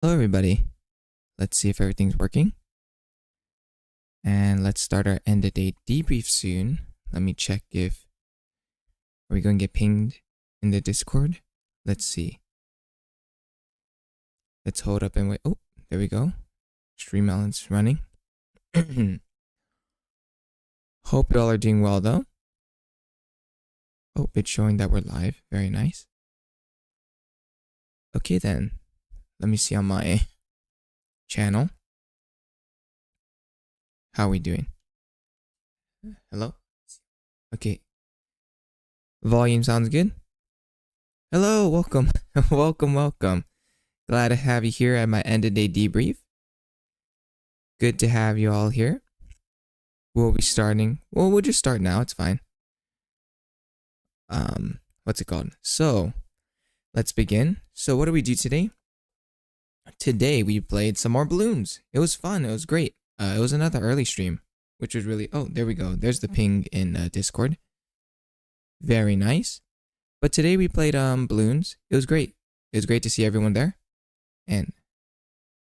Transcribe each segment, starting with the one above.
Hello, everybody. Let's see if everything's working. And let's start our end of day debrief soon. Let me check if are we going to get pinged in the Discord. Let's see. Let's hold up and wait. Oh, there we go. Stream Melon's running. Hope you all are doing well though. Oh, it's showing that we're live. Very nice. Okay then. Let me see on my channel. How are we doing? Hello? Okay. Volume sounds good. Hello, welcome. welcome. Glad to have you here at my end of day debrief. Good to have you all here. We'll be starting. Well, we'll just start now. It's fine. What's it called? So, let's begin. So, what do we do today? Today we played some more balloons. It was fun. It was great. It was another early stream, which was really. Oh, there we go. There's the ping in Discord. Very nice. But today we played balloons. It was great. It was great to see everyone there. And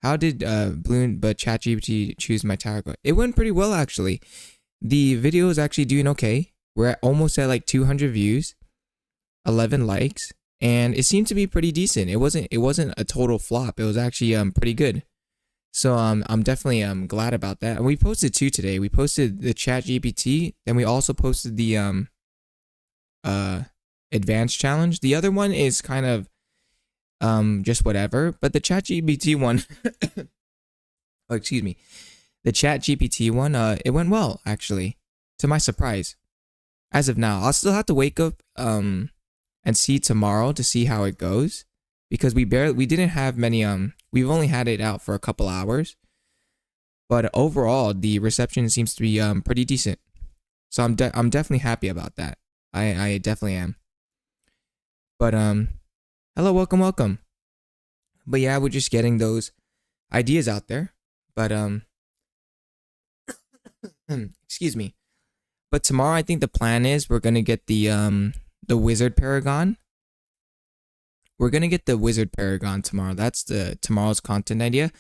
how did ChatGPT choose my tower go? It went pretty well actually. The video is actually doing okay. We're almost at like 200 views, 11 likes, and it seemed to be pretty decent. It wasn't a total flop. It was actually pretty good. So I'm definitely glad about that. And we posted two today. We posted the ChatGPT, then we also posted the advanced challenge. The other one is kind of just whatever, but the ChatGPT one oh, excuse me. The ChatGPT one it went well actually, to my surprise. As of now, I'll still have to wake up and see tomorrow to see how it goes, because we didn't have many we've only had it out for a couple hours, but overall the reception seems to be pretty decent. So I'm definitely happy about that. I definitely am. But hello, welcome. But yeah, we're just getting those ideas out there. But excuse me. But tomorrow I think the plan is we're gonna get the wizard paragon. We're gonna get the wizard paragon tomorrow. That's tomorrow's content idea.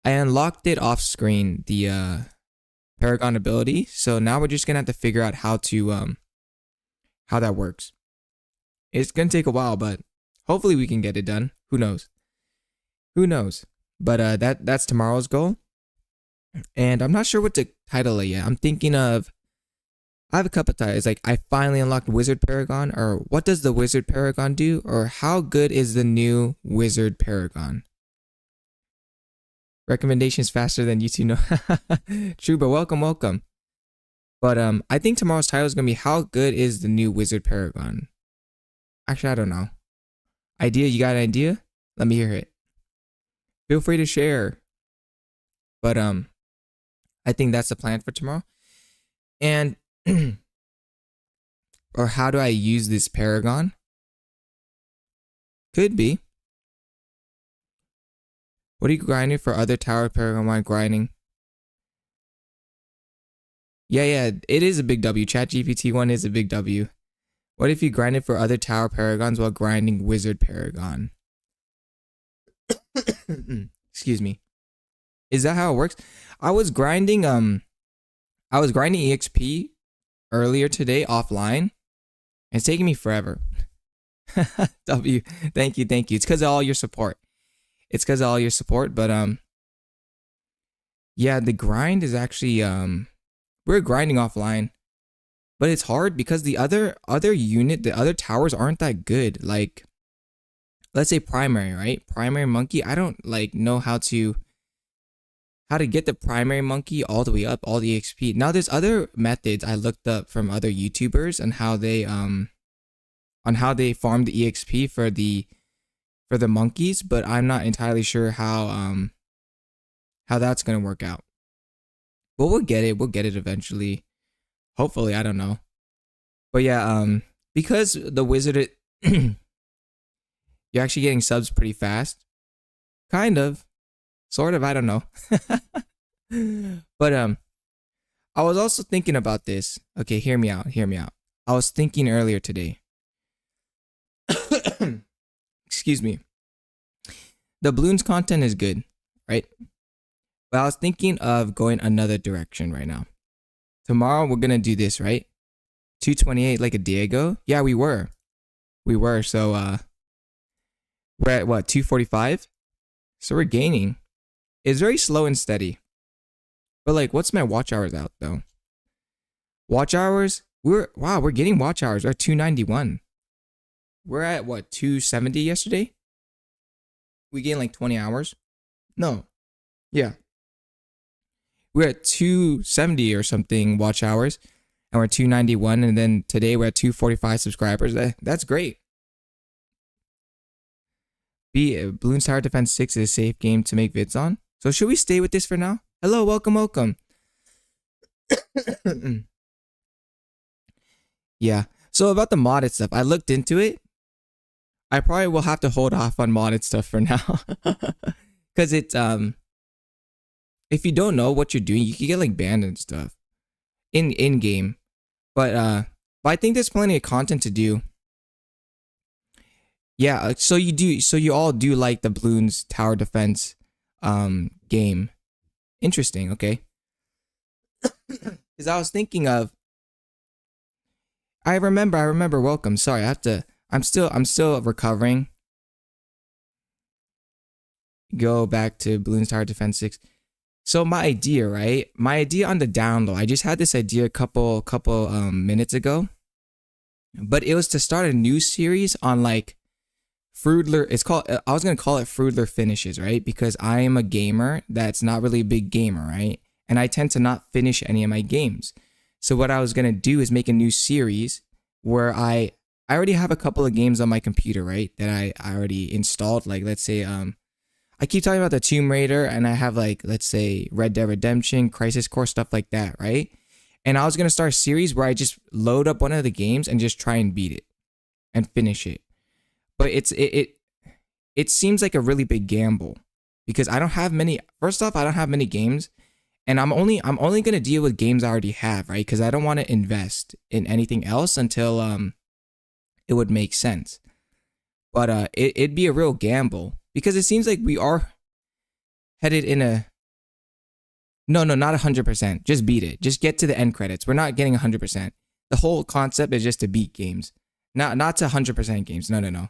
I unlocked it off screen, the paragon ability. So now we're just gonna have to figure out how that works. It's gonna take a while, but hopefully we can get it done. Who knows? But that's tomorrow's goal. And I'm not sure what to title it yet. I'm thinking of, I have a couple of titles, like I finally unlocked Wizard Paragon, or what does the Wizard Paragon do, or how good is the new Wizard Paragon? Recommendations faster than YouTube. No, true, but welcome. But I think tomorrow's title is gonna be how good is the new Wizard Paragon. Actually, I don't know. Idea? You got an idea? Let me hear it. Feel free to share. But I think that's the plan for tomorrow. And or how do I use this paragon? Could be. What are you grinding for other tower paragon while grinding? Yeah, it is a big W. ChatGPT 1 is a big W. What if you grinded for other tower paragons while grinding wizard paragon? Excuse me. Is that how it works? I was grinding EXP earlier today offline. And it's taking me forever. W, thank you. It's because of all your support. But yeah, the grind is actually we're grinding offline. But it's hard because the other towers aren't that good. Like, let's say primary, right? Primary monkey. I don't like know how to get the primary monkey all the way up, all the XP. Now there's other methods I looked up from other YouTubers on how they farm the EXP for the monkeys, but I'm not entirely sure how that's gonna work out. But we'll get it eventually. Hopefully, I don't know. But yeah, because the wizard you're actually getting subs pretty fast. Kind of. Sort of, I don't know. But I was also thinking about this. Okay, hear me out. I was thinking earlier today. Excuse me. the balloons content is good, right? But I was thinking of going another direction right now. Tomorrow we're gonna do this, right? 228 like a day ago. Yeah, we were. So we're at what, 245? So we're gaining. It's very slow and steady. But like, what's my watch hours out though? Watch hours, we're getting watch hours. We're at 291. We're at what, 270 yesterday? We gained like 20 hours. No. Yeah. We're at 270 or something watch hours, and we're at 291, and then today we're at 245 subscribers. That's great. Bloons Tower Defense 6 is a safe game to make vids on. So should we stay with this for now? Hello, welcome. Yeah. So about the modded stuff, I looked into it. I probably will have to hold off on modded stuff for now. Cause it's if you don't know what you're doing, you can get like banned and stuff in game. But I think there's plenty of content to do. Yeah, so you all do like the Bloons Tower Defense game. Interesting, okay. Cuz I was thinking of I remember welcome. Sorry, I'm still recovering. Go back to Bloons Tower Defense 6. So my idea, right? My idea on the download. I just had this idea a couple minutes ago. But it was to start a new series on like Fruidler. I was going to call it Fruidler Finishes, right? Because I am a gamer that's not really a big gamer, right? And I tend to not finish any of my games. So what I was going to do is make a new series where I already have a couple of games on my computer, right? That I already installed. Like, let's say, I keep talking about the Tomb Raider, and I have like, let's say, Red Dead Redemption, Crisis Core, stuff like that, right? And I was going to start a series where I just load up one of the games and just try and beat it and finish it. But it seems like a really big gamble because I don't have many. First off, I don't have many games, and I'm only going to deal with games I already have, right? Because I don't want to invest in anything else until it would make sense. But it'd be a real gamble because it seems like we are headed in a no, not 100%. Just beat it. Just get to the end credits. We're not getting 100%. The whole concept is just to beat games, not to 100% games. No.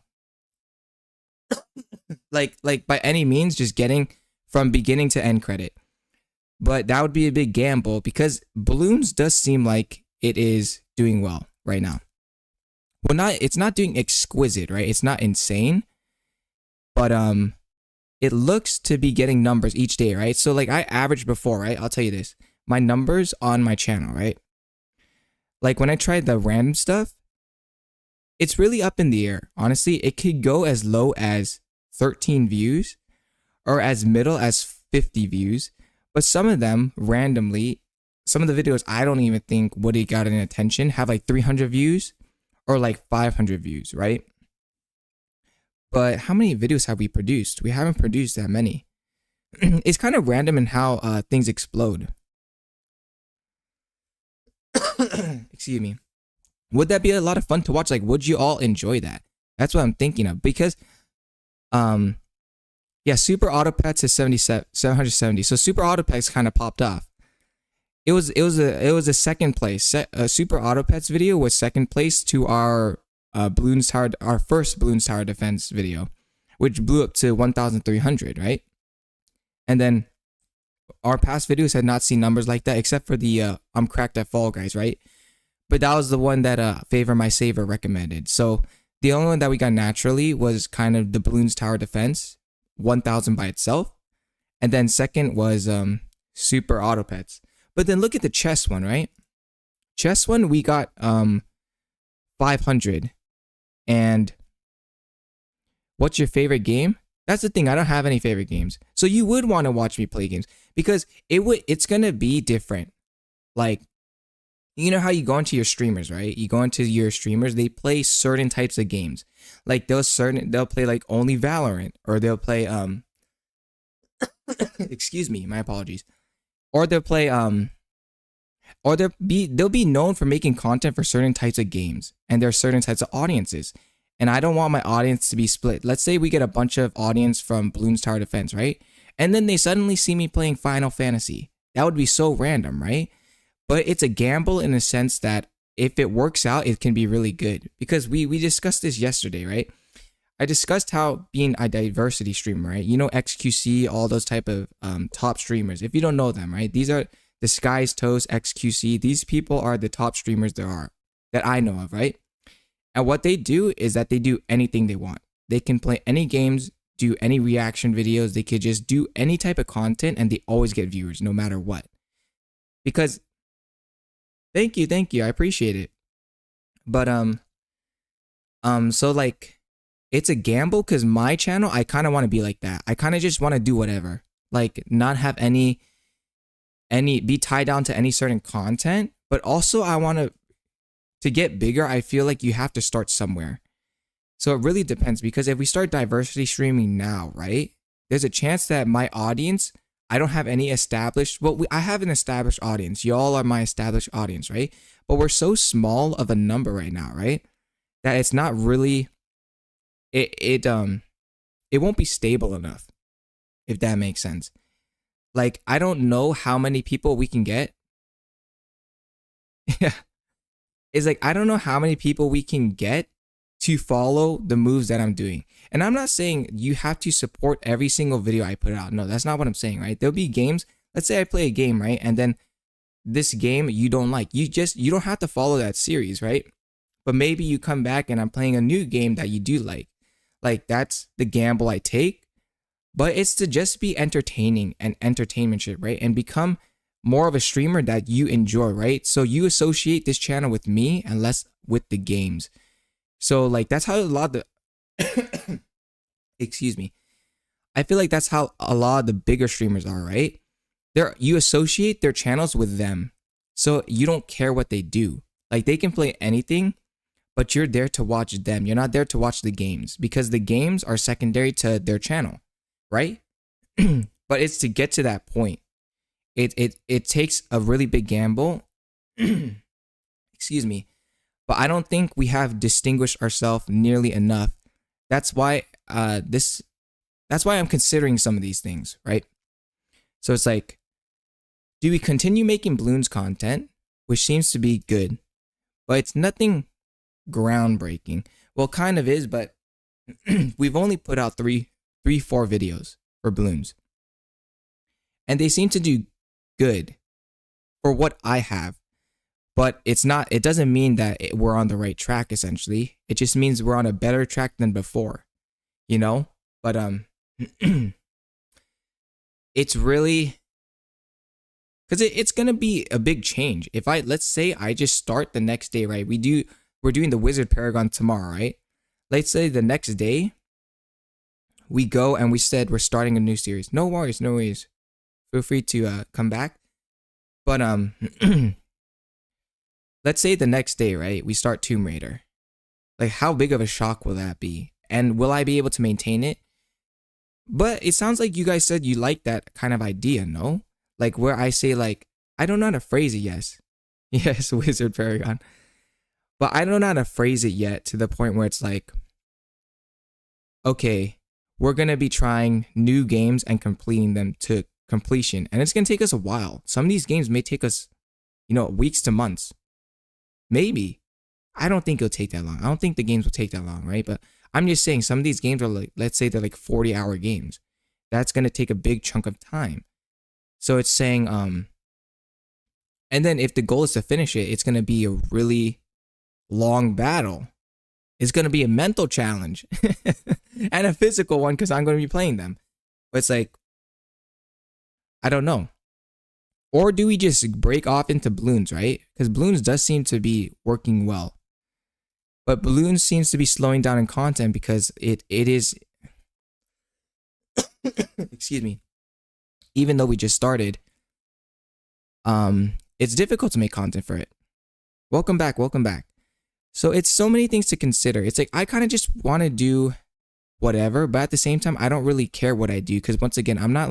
like by any means, just getting from beginning to end credit. But that would be a big gamble because Bloons does seem like it is doing well right now. Well, it's not doing exquisite, right? It's not insane, but it looks to be getting numbers each day, right? So like I averaged before, right? I'll tell you this. My numbers on my channel, right? Like when I tried the random stuff, it's really up in the air. Honestly, it could go as low as 13 views or as middle as 50 views. But some of them randomly, some of the videos I don't even think would have gotten attention have like 300 views or like 500 views, right? But how many videos have we produced? We haven't produced that many. It's kind of random in how things explode. Excuse me. Would that be a lot of fun to watch? Like, would you all enjoy that? That's what I'm thinking of. Because, yeah, Super Auto Pets is 770. So Super Auto Pets kind of popped off. It was a second place. Super Auto Pets video was second place to our our first Bloons Tower Defense video, which blew up to 1,300, right? And then our past videos had not seen numbers like that, except for the I'm cracked at Fall Guys, right? But that was the one that Favor My Saver recommended. So the only one that we got naturally was kind of the Bloons Tower Defense, 1,000 by itself, and then second was Super Auto Pets. But then look at the chess one, right? Chess one we got 500. And what's your favorite game? That's the thing. I don't have any favorite games. So you would want to watch me play games because it's going to be different. Like, you know how you go into your streamers, right? You go into your streamers, they play certain types of games. Like they'll play like only Valorant, or they'll play excuse me, my apologies. Or they'll play or they'll be known for making content for certain types of games, and there are certain types of audiences. and I don't want my audience to be split. Let's say we get a bunch of audience from Bloons Tower Defense, right? And then they suddenly see me playing Final Fantasy. That would be so random, right? But it's a gamble in a sense that if it works out, it can be really good. Because we discussed this yesterday, right? I discussed how being a diversity streamer, right? You know, XQC, all those type of top streamers. If you don't know them, right? These are Disguised Toast, XQC. These people are the top streamers there are that I know of, right? And what they do is that they do anything they want. They can play any games, do any reaction videos. They could just do any type of content and they always get viewers no matter what. Because thank you, I appreciate it. But so like it's a gamble because my channel, I kind of want to be like that. I kind of just want to do whatever. Like not have any be tied down to any certain content, but also I want to get bigger. I feel like you have to start somewhere. So it really depends, because if we start diversity streaming now, right? There's a chance that my audience, I don't have any established, well, I have an established audience. Y'all are my established audience, right? But we're so small of a number right now, right? That it's not really, it won't be stable enough, if that makes sense. Like, I don't know how many people we can get. Yeah. It's like, I don't know how many people we can get to follow the moves that I'm doing. And I'm not saying you have to support every single video I put out. No, that's not what I'm saying, right? There'll be games. Let's say I play a game, right? And then this game you don't like. You don't have to follow that series, right? But maybe you come back and I'm playing a new game that you do like. Like, that's the gamble I take. But it's to just be entertaining and entertainment, right? And become more of a streamer that you enjoy, right? So you associate this channel with me and less with the games. So like that's how a lot of the excuse me. I feel like that's how a lot of the bigger streamers are, right? You associate their channels with them. So you don't care what they do. Like they can play anything, but you're there to watch them. You're not there to watch the games because the games are secondary to their channel, right? But it's to get to that point. It takes a really big gamble. Excuse me. But I don't think we have distinguished ourselves nearly enough. That's why that's why I'm considering some of these things, right? So it's like, do we continue making Bloons content, which seems to be good, but it's nothing groundbreaking. Well, kind of is, but we've only put out 4 videos for Bloons. And they seem to do good for what I have. But it doesn't mean that we're on the right track, essentially. It just means we're on a better track than before, you know? But, it's really, because it's going to be a big change. If let's say I just start the next day, right? We're doing the Wizard Paragon tomorrow, right? Let's say the next day, we go and we said we're starting a new series. No worries. Feel free to come back. But, let's say the next day, right, we start Tomb Raider. Like, how big of a shock will that be? And will I be able to maintain it? But it sounds like you guys said you like that kind of idea, no? Like, where I say, like, I don't know how to phrase it, yes. Yes, Wizard Paragon. But I don't know how to phrase it yet to the point where it's like, okay, we're going to be trying new games and completing them to completion. And it's going to take us a while. Some of these games may take us, weeks to months. Maybe. I don't think it'll take that long. I don't think the games will take that long, right? But I'm just saying some of these games are like, let's say they're like 40-hour games. That's going to take a big chunk of time. So it's saying, and then if the goal is to finish it, it's going to be a really long battle. It's going to be a mental challenge and a physical one because I'm going to be playing them. But it's like, I don't know. Or do we just break off into Bloons, right? Because Bloons does seem to be working well. But Bloons seems to be slowing down in content because it is... Excuse me. Even though we just started, it's difficult to make content for it. Welcome back. So it's so many things to consider. It's like, I kind of just want to do whatever, but at the same time, I don't really care what I do. Because once again, I'm not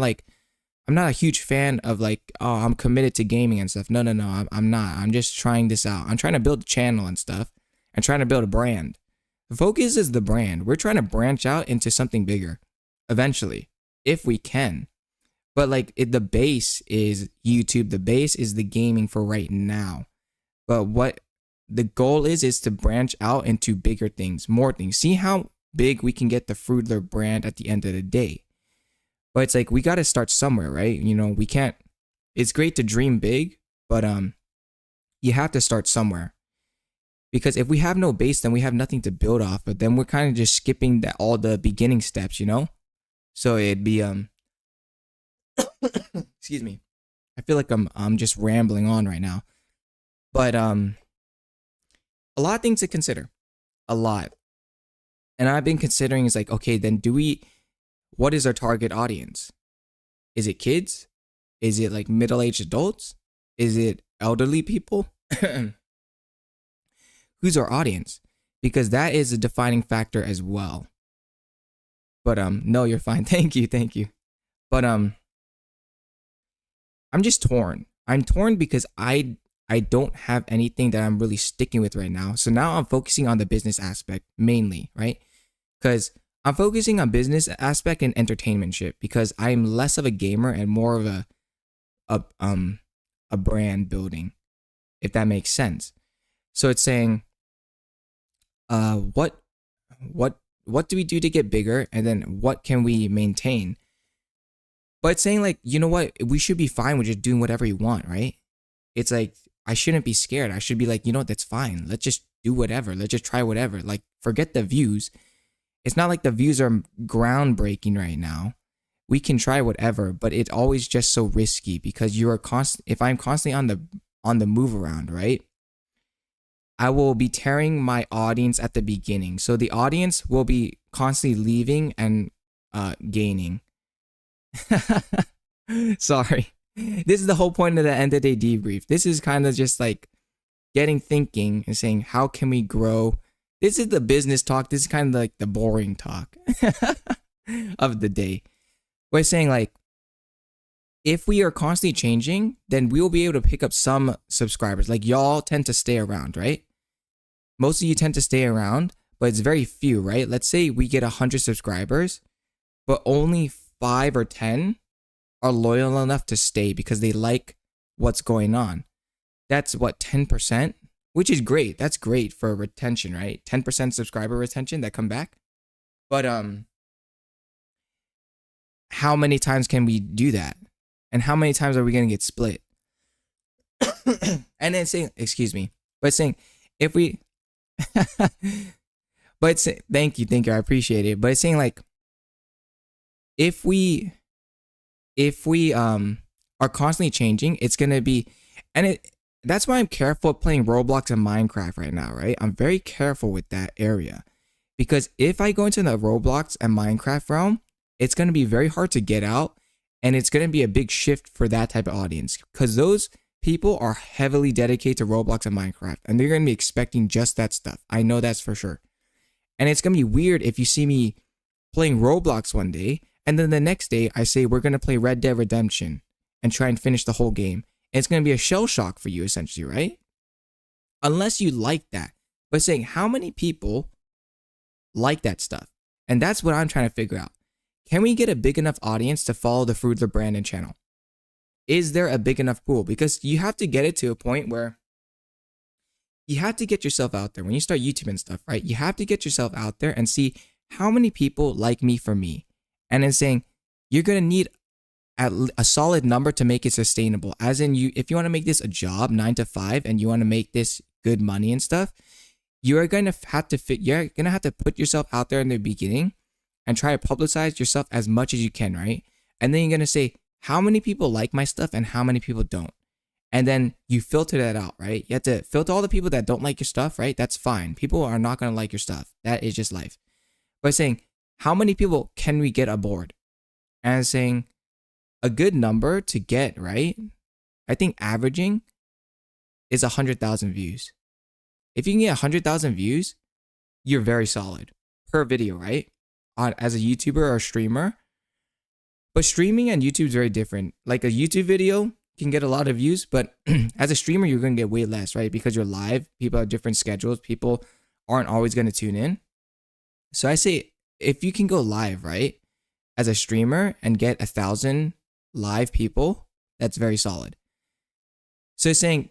a huge fan of like, oh, I'm committed to gaming and stuff. No, I'm not. I'm just trying this out. I'm trying to build a channel and stuff. I'm trying to build a brand. Focus is the brand. We're trying to branch out into something bigger eventually, if we can. But like the base is YouTube, the base is the gaming for right now. But what the goal is to branch out into bigger things, more things. See how big we can get the Fruitler brand at the end of the day. But it's like we got to start somewhere, right? You know, we can't. It's great to dream big, but you have to start somewhere. Because if we have no base, then we have nothing to build off. But then we're kind of just skipping all the beginning steps, you know. So it'd be excuse me. I feel like I'm just rambling on right now. But a lot of things to consider. A lot. And I've been considering is like, okay, then what is our target audience? Is it kids? Is it like middle-aged adults? Is it elderly people? Who's our audience? Because that is a defining factor as well. But no, you're fine. Thank you. But I'm just torn. I'm torn because I don't have anything that I'm really sticking with right now. So now I'm focusing on the business aspect mainly, right? Because I'm focusing on business aspect and entertainment shit because I'm less of a gamer and more of a brand building, if that makes sense. So it's saying, what do we do to get bigger, and then what can we maintain? But it's saying like, you know what, we should be fine with just doing whatever you want, right? It's like I shouldn't be scared. I should be like, you know what, that's fine. Let's just do whatever. Let's just try whatever. Like forget the views. It's not like the views are groundbreaking right now. We can try whatever, but it's always just so risky because you are if I'm constantly on the move around, right? I will be tearing my audience at the beginning. So the audience will be constantly leaving and gaining. Sorry. This is the whole point of the end of day debrief. This is kind of just like getting thinking and saying, how can we grow? This is the business talk. This is kind of like the boring talk of the day. We're saying like, if we are constantly changing, then we will be able to pick up some subscribers. Like y'all tend to stay around, right? Most of you tend to stay around, but it's very few, right? Let's say we get 100 subscribers, but only 5 or 10 are loyal enough to stay because they like what's going on. That's what, 10%? Which is great. That's great for retention, right? 10% subscriber retention that come back. But how many times can we do that? And how many times are we going to get split? And then saying, excuse me, but saying if we, but it's, thank you, I appreciate it. But it's saying like, if we are constantly changing, it's going to be, and that's why I'm careful playing Roblox and Minecraft right now, right? I'm very careful with that area because if I go into the Roblox and Minecraft realm, it's going to be very hard to get out. And it's going to be a big shift for that type of audience because those people are heavily dedicated to Roblox and Minecraft and they're going to be expecting just that stuff. I know that's for sure. And it's going to be weird if you see me playing Roblox one day and then the next day I say we're going to play Red Dead Redemption and try and finish the whole game. And it's going to be a shell shock for you essentially, right? Unless you like that. But saying how many people like that stuff? And that's what I'm trying to figure out. Can we get a big enough audience to follow the Fruitler brand and channel? Is there a big enough pool? Because you have to get it to a point where you have to get yourself out there. When you start YouTube and stuff, right? You have to get yourself out there and see how many people like me for me. And then saying, you're going to need a solid number to make it sustainable. As in, if you want to make this a job, 9 to 5, and you want to make this good money and stuff, you're going to have to put yourself out there in the beginning and try to publicize yourself as much as you can, right? And then you're going to say, how many people like my stuff and how many people don't? And then you filter that out, right? You have to filter all the people that don't like your stuff, right? That's fine. People are not going to like your stuff. That is just life. But saying, how many people can we get aboard? And saying, a good number to get, right? I think averaging is 100,000 views. If you can get 100,000 views, you're very solid per video, right? As a YouTuber or a streamer. But streaming and YouTube is very different. Like a YouTube video can get a lot of views, but as a streamer, you're going to get way less, right? Because you're live. People have different schedules. People aren't always going to tune in. So I say if you can go live, right, as a streamer and get 1,000 live people, that's very solid. So it's saying,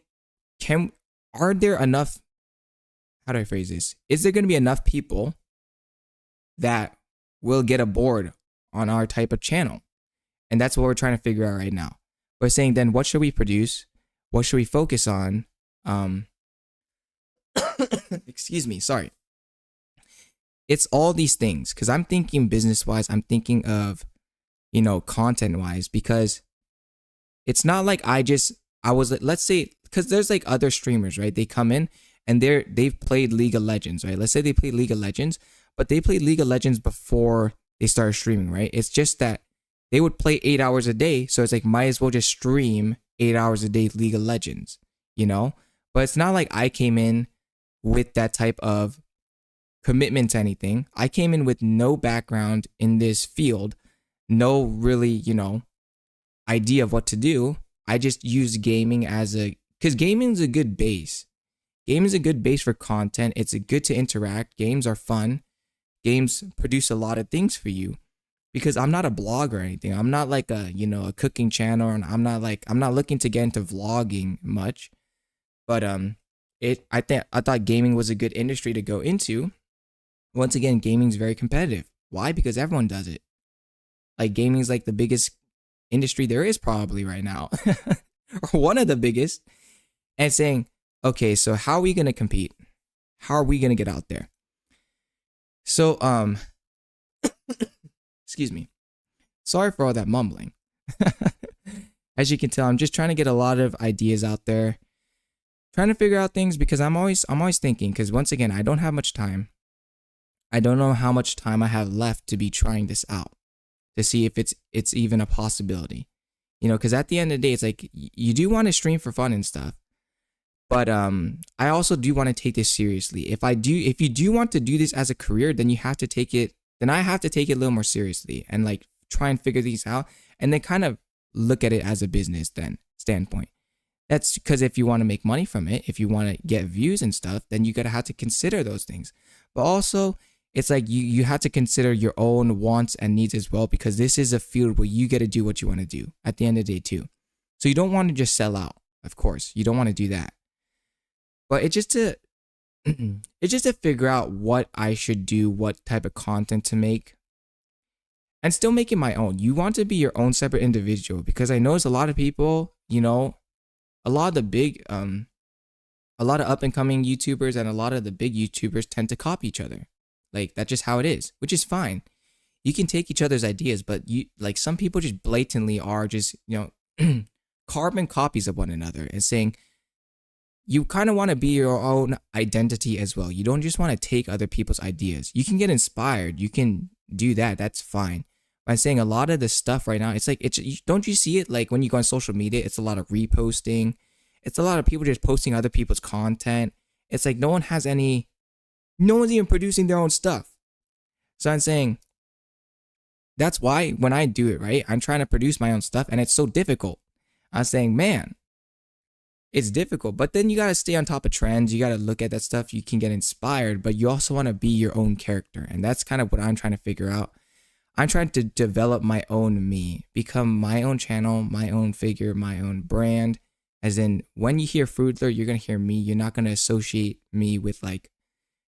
are there enough, how do I phrase this? Is there going to be enough people that will get aboard on our type of channel? And that's what we're trying to figure out right now. We're saying then what should we produce? What should we focus on? Excuse me, sorry. It's all these things because I'm thinking business wise, I'm thinking of, content wise, because it's not like let's say, because there's like other streamers, right? They come in and they've played League of Legends, right? Let's say they played League of Legends, but they played League of Legends before they started streaming, right? It's just that they would play 8 hours a day, so it's like might as well just stream 8 hours a day League of Legends, But it's not like I came in with that type of commitment to anything. I came in with no background in this field, no really, idea of what to do. I just used gaming because gaming is a good base. Game is a good base for content. It's good to interact. Games are fun. Games produce a lot of things for you. Because I'm not a blogger or anything. I'm not like a cooking channel, and I'm not looking to get into vlogging much. But I thought gaming was a good industry to go into. Once again, gaming is very competitive. Why? Because everyone does it. Like gaming is like the biggest industry there is probably right now. Or one of the biggest. And saying, okay, so how are we going to compete? How are we going to get out there? So excuse me. Sorry for all that mumbling. As you can tell, I'm just trying to get a lot of ideas out there. Trying to figure out things because I'm always thinking, because once again, I don't have much time. I don't know how much time I have left to be trying this out, to see if it's even a possibility. Because at the end of the day, it's like you do want to stream for fun and stuff. But I also do want to take this seriously. If you do want to do this as a career, then I have to take it a little more seriously and like try and figure these out, and then kind of look at it as a business standpoint. That's because if you want to make money from it, if you want to get views and stuff, then you gotta have to consider those things. But also, it's like you have to consider your own wants and needs as well, because this is a field where you get to do what you want to do at the end of the day too. So you don't want to just sell out. Of course, you don't want to do that. But it's just to figure out what I should do, what type of content to make, and still make it my own. You want to be your own separate individual, because I notice a lot of people, a lot of the big, a lot of up and coming YouTubers and a lot of the big YouTubers tend to copy each other. Like that's just how it is, which is fine. You can take each other's ideas, but some people just blatantly are just, carbon copies of one another, and saying, you kind of want to be your own identity as well. You don't just want to take other people's ideas. You can get inspired. You can do that. That's fine. But I'm saying a lot of the stuff right now, don't you see it? Like when you go on social media, it's a lot of reposting. It's a lot of people just posting other people's content. It's like no one's even producing their own stuff. So I'm saying that's why when I do it, right, I'm trying to produce my own stuff, and it's so difficult. I'm saying, man, it's difficult, but then you got to stay on top of trends. You got to look at that stuff. You can get inspired, but you also want to be your own character. And that's kind of what I'm trying to figure out. I'm trying to develop my own me, become my own channel, my own figure, my own brand. As in, when you hear Fruitler, you're going to hear me. You're not going to associate me with like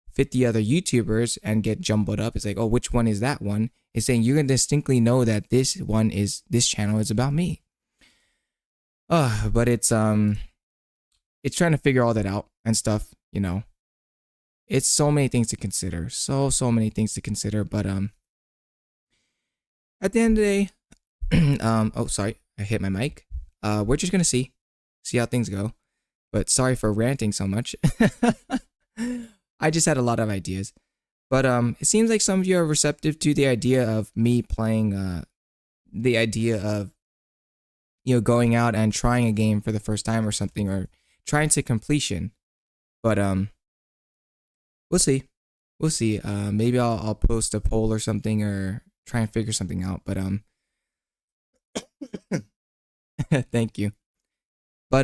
50 other YouTubers and get jumbled up. It's like, oh, which one is that one? It's saying you're going to distinctly know that this channel is about me. But it's trying to figure all that out and stuff, It's so many things to consider. So many things to consider. But at the end of the day, oh sorry, I hit my mic. We're just gonna see how things go. But sorry for ranting so much. I just had a lot of ideas. But it seems like some of you are receptive to the idea of me playing the idea of going out and trying a game for the first time or something, or trying to completion. But we'll see. Maybe I'll post a poll or something, or try and figure something out. But thank you. But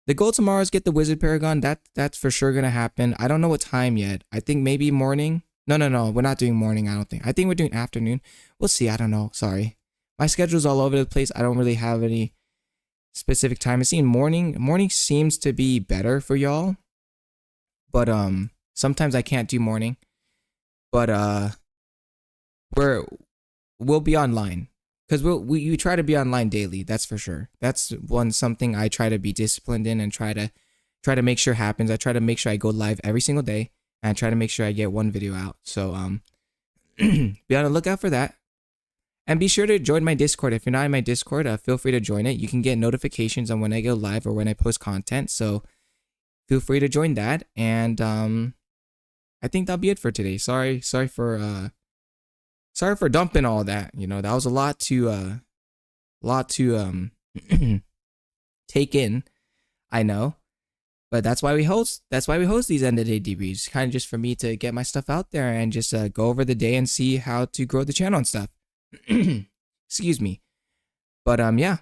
the goal tomorrow is get the Wizard Paragon. That's for sure gonna happen. I don't know what time yet. I think maybe morning. No. We're not doing morning, I don't think. I think we're doing afternoon. We'll see. I don't know. Sorry. My schedule's all over the place. I don't really have any specific time. It seems morning seems to be better for y'all. But sometimes I can't do morning. But we'll be online. Because we try to be online daily, that's for sure. That's something I try to be disciplined in and try to make sure happens. I try to make sure I go live every single day. And I try to make sure I get one video out. So be on the lookout for that. And be sure to join my Discord. If you're not in my Discord, feel free to join it. You can get notifications on when I go live or when I post content. So feel free to join that. And I think that'll be it for today. Sorry for dumping all that. You know, that was a lot to take in. I know. But that's why we host these end of day debriefs. Kind of just for me to get my stuff out there and just go over the day and see how to grow the channel and stuff. Excuse me. But yeah.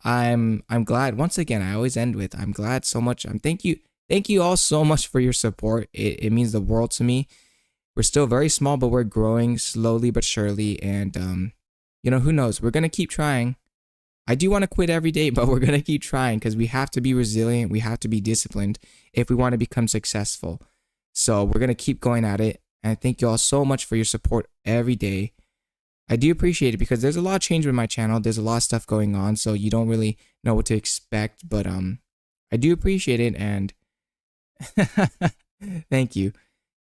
I'm glad. Once again, I always end with I'm glad so much. Thank you all so much for your support. It means the world to me. We're still very small, but we're growing slowly but surely. And you know, who knows? We're gonna keep trying. I do want to quit every day, but we're going to keep trying because we have to be resilient. We have to be disciplined if we want to become successful. So we're going to keep going at it. And thank you all so much for your support every day. I do appreciate it because there's a lot of change with my channel. There's a lot of stuff going on, so you don't really know what to expect. But I do appreciate it, and thank you.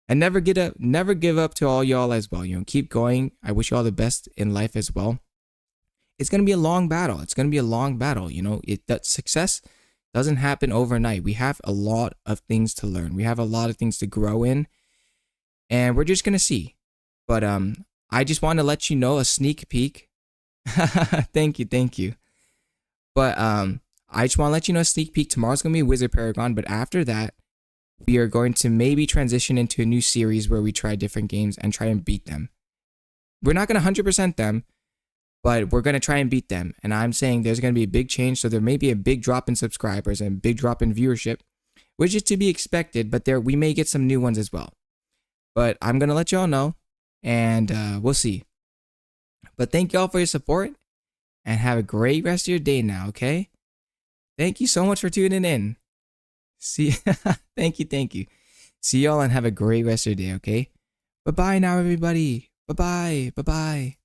And never give up to all y'all as well. You know, keep going. I wish you all the best in life as well. It's going to be a long battle. You know, that success doesn't happen overnight. We have a lot of things to learn. We have a lot of things to grow in, and we're just going to see. But I just want to let you know a sneak peek. Thank you. But I just want to let you know a sneak peek. Tomorrow's going to be Wizard Paragon, but after that, we are going to maybe transition into a new series where we try different games and try and beat them. We're not going to 100% them, but we're going to try and beat them. And I'm saying there's going to be a big change. So there may be a big drop in subscribers and a big drop in viewership, which is to be expected. But we may get some new ones as well. But I'm going to let y'all know. And we'll see. But thank y'all for your support. And have a great rest of your day now, okay? Thank you so much for tuning in. Thank you. See y'all and have a great rest of your day, okay? Bye-bye now, everybody. Bye-bye.